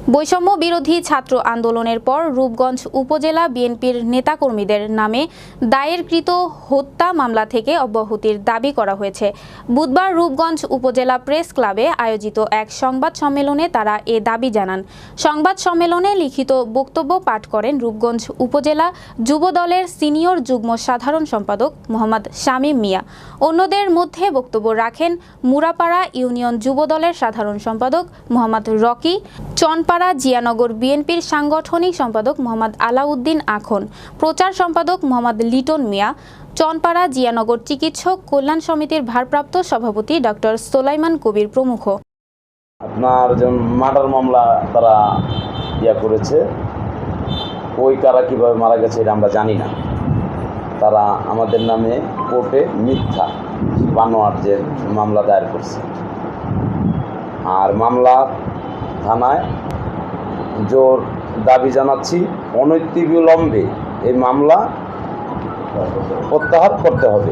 বৈষম্য বিরোধী ছাত্র আন্দোলনের পর রূপগঞ্জ উপজেলা বিএনপির নেতাকর্মীদের নামে দায়েরকৃত হত্যা মামলা থেকে অব্যাহতির দাবি করা হয়েছে। বুধবার রূপগঞ্জ উপজেলা প্রেস ক্লাবে আয়োজিত এক সংবাদ সম্মেলনে তারা এ দাবি জানান। সংবাদ সম্মেলনে লিখিত বক্তব্য পাঠ করেন রূপগঞ্জ উপজেলা যুবদলের সিনিয়র যুগ্ম সাধারণ সম্পাদক মোহাম্মদ শামীম মিয়া। অন্যদের মধ্যে বক্তব্য রাখেন মুরাপাড়া ইউনিয়ন যুবদলের সাধারণ সম্পাদক মোহাম্মদ রকি, চনপাড়া জিয়ানগর বিএনপির সাংগঠনিক সম্পাদক মোহাম্মদ আলাউদ্দিন আখন, প্রচার সম্পাদক মোহাম্মদ লিটন মিয়া, চনপাড়া জিয়ানগর চিকিৎসক কল্যাণ সমিতির ভারপ্রাপ্ত সভাপতি ডক্টর সোলাইমান কবির প্রমুখ। আপনার যে মার্ডার মামলা তারা করেছে, ওই কারা কীভাবে মারা গেছে এটা আমরা জানি না। তারা আমাদের নামে কোর্টে মিথ্যা বানোয়াট যে মামলা দায়ের করছে, আর মামলা থানায় জোর দাবি জানাচ্ছি অনতিবিলম্বে এই মামলা প্রত্যাহার করতে হবে।